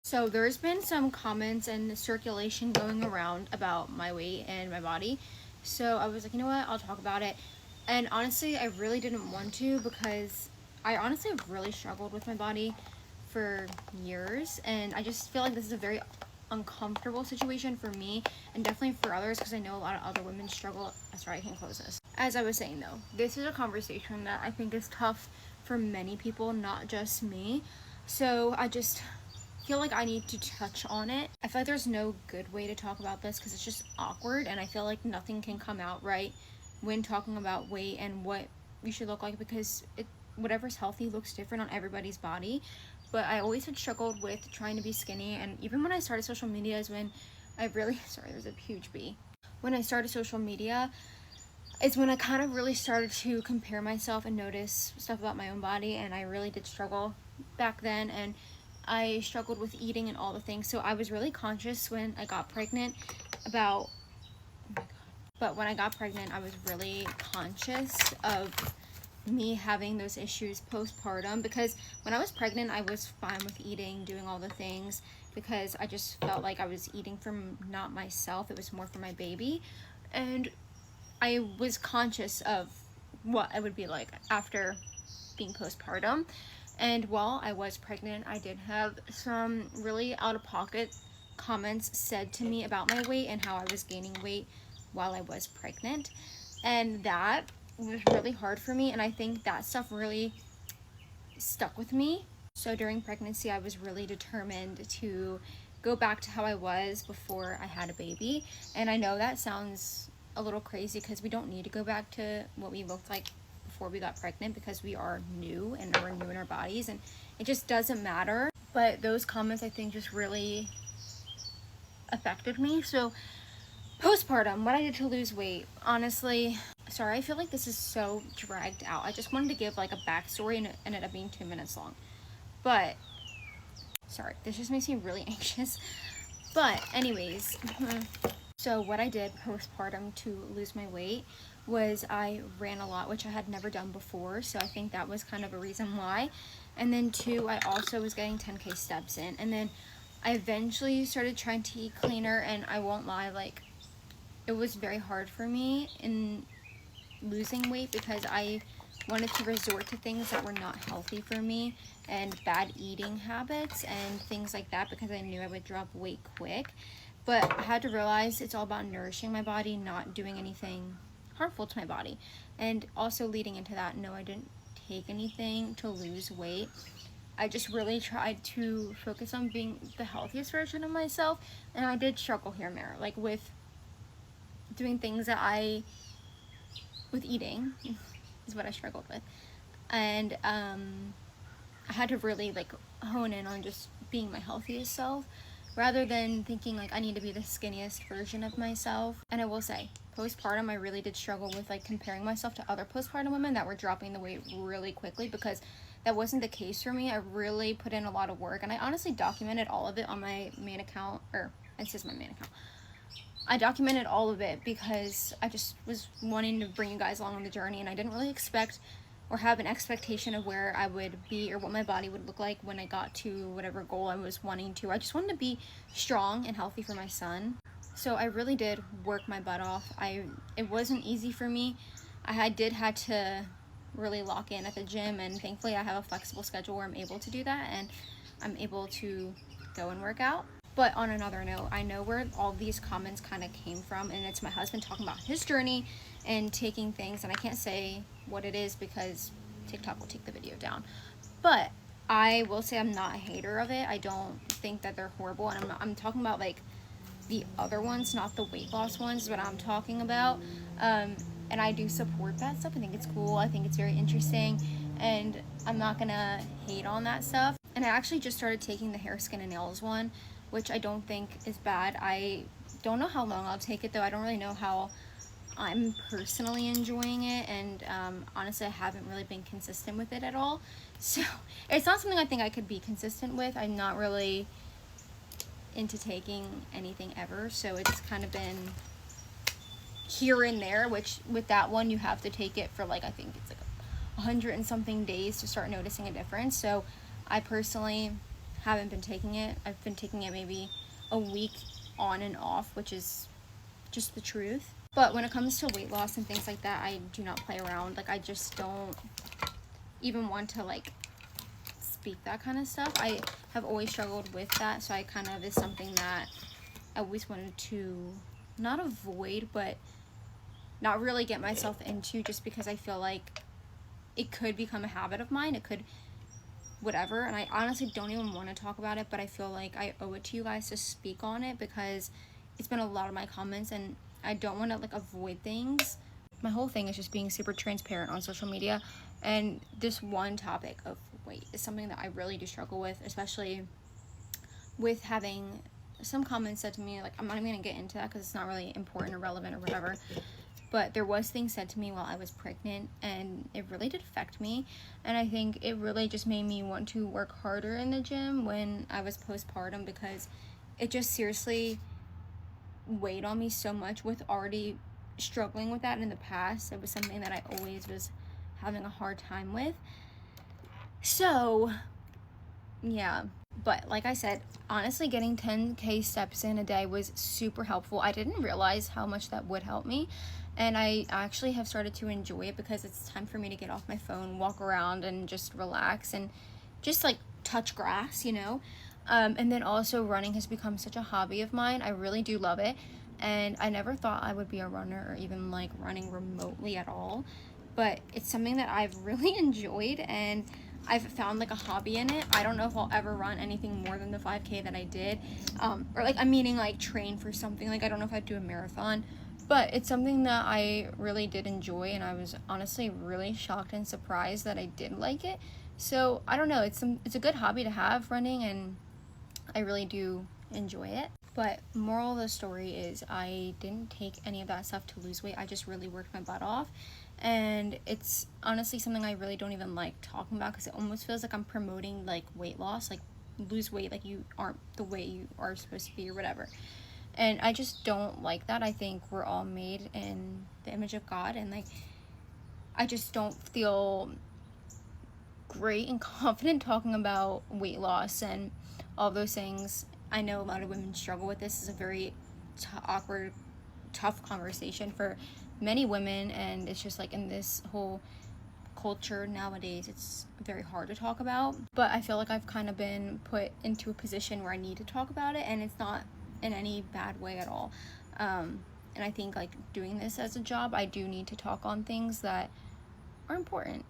So there's been some comments and circulation going around about my weight and my body. So I was like, you know what, I'll talk about it. And honestly, I really didn't want to because I honestly have really struggled with my body for years. And I just feel like this is a very uncomfortable situation for me and definitely for others because I know a lot of other women struggle. Sorry, I can't close this. As I was saying though, this is a conversation that I think is tough for many people, not just me. So I just feel like I need to touch on it. I feel like there's no good way to talk about this because it's just awkward, and I feel like nothing can come out right when talking about weight and what you should look like because whatever's healthy looks different on everybody's body. But I always had struggled with trying to be skinny, and even when I started social media is when I really sorry, there's a huge bee. When I started social media is when I kind of really started to compare myself and notice stuff about my own body, and I really did struggle back then, and I struggled with eating and all the things. So I was really conscious when I got pregnant about, oh my God. But when I got pregnant, I was really conscious of me having those issues postpartum because when I was pregnant, I was fine with eating, doing all the things because I just felt like I was eating from not myself. It was more for my baby. And I was conscious of what I would be like after being postpartum. And while I was pregnant, I did have some really out-of-pocket comments said to me about my weight and how I was gaining weight while I was pregnant. And that was really hard for me, and I think that stuff really stuck with me. So during pregnancy, I was really determined to go back to how I was before I had a baby. And I know that sounds a little crazy because we don't need to go back to what we looked like before we got pregnant because we are new and we're new in our bodies and it just doesn't matter. But those comments I think just really affected me. So postpartum, what I did to lose weight, honestly, sorry, I feel like this is so dragged out. I just wanted to give like a backstory and it ended up being 2 minutes long. But sorry, this just makes me really anxious. But anyways, so what I did postpartum to lose my weight was I ran a lot, which I had never done before. So I think that was kind of a reason why. And then two, I also was getting 10K steps in. And then I eventually started trying to eat cleaner, and I won't lie, like it was very hard for me in losing weight because I wanted to resort to things that were not healthy for me and bad eating habits and things like that because I knew I would drop weight quick. But I had to realize it's all about nourishing my body, not doing anything harmful to my body. And also leading into that, no, I didn't take anything to lose weight. I just really tried to focus on being the healthiest version of myself, and I did struggle here and there, like with doing things that with eating is what I struggled with. And I had to really like hone in on just being my healthiest self rather than thinking like I need to be the skinniest version of myself. And I will say, postpartum, I really did struggle with like comparing myself to other postpartum women that were dropping the weight really quickly because that wasn't the case for me. I really put in a lot of work, and I honestly documented all of it on my main account, or it's just my main account. I documented all of it because I just was wanting to bring you guys along on the journey, and I didn't really expect or have an expectation of where I would be or what my body would look like when I got to whatever goal I was wanting to. I just wanted to be strong and healthy for my son. So I really did work my butt off. It wasn't easy for me. I had to really lock in at the gym, and thankfully I have a flexible schedule where I'm able to do that and I'm able to go and work out. But on another note, I know where all these comments kind of came from, and it's my husband talking about his journey and taking things, and I can't say what it is because TikTok will take the video down. But I will say I'm not a hater of it. I don't think that they're horrible, and I'm talking about like the other ones, not the weight loss ones, is what I'm talking about. And I do support that stuff. I think it's cool. I think it's very interesting, and I'm not gonna hate on that stuff. And I actually just started taking the hair, skin, and nails one, which I don't think is bad. I don't know how long I'll take it though. I don't really know how I'm personally enjoying it, and honestly I haven't really been consistent with it at all. So it's not something I think I could be consistent with. I'm not really into taking anything ever, so it's kind of been here and there, which with that one you have to take it for like, I think it's like 100 and something days to start noticing a difference. So I personally haven't been taking it. I've been taking it maybe a week on and off, which is just the truth. But when it comes to weight loss and things like that, I do not play around. Like, I just don't even want to like speak that kind of stuff. I have always struggled with that, so I kind of is something that I always wanted to not avoid, but not really get myself into, just because I feel like it could become a habit of mine. It could whatever, and I honestly don't even want to talk about it, but I feel like I owe it to you guys to speak on it, because it's been a lot of my comments and I don't want to like avoid things. My whole thing is just being super transparent on social media, and this one topic of weight is something that I really do struggle with, especially with having some comments said to me. Like, I'm not even gonna get into that because it's not really important or relevant or whatever, but there was things said to me while I was pregnant, and it really did affect me. And I think it really just made me want to work harder in the gym when I was postpartum, because it just seriously weighed on me so much with already struggling with that in the past. It was something that I always was having a hard time with. So yeah, but like I said, honestly, getting 10K steps in a day was super helpful. I didn't realize how much that would help me, and I actually have started to enjoy it, because it's time for me to get off my phone, walk around, and just relax and just like touch grass, you know. And then also, running has become such a hobby of mine. I really do love it, and I never thought I would be a runner or even like running remotely at all, but it's something that I've really enjoyed, and I've found like a hobby in it. I don't know if I'll ever run anything more than the 5K that I did, or like I'm meaning like train for something. Like, I don't know if I'd do a marathon, but it's something that I really did enjoy, and I was honestly really shocked and surprised that I did like it. So I don't know, it's a good hobby to have, running, and I really do enjoy it. But moral of the story is, I didn't take any of that stuff to lose weight. I just really worked my butt off, and it's honestly something I really don't even like talking about, because it almost feels like I'm promoting like weight loss, like lose weight, like you aren't the way you are supposed to be or whatever. And I just don't like that. I think we're all made in the image of God, and like I just don't feel great and confident talking about weight loss and all those things. I know a lot of women struggle with this. It's a very awkward, tough conversation for many women, and it's just like in this whole culture nowadays, it's very hard to talk about. But I feel like I've kind of been put into a position where I need to talk about it, and it's not in any bad way at all. And I think like doing this as a job, I do need to talk on things that are important.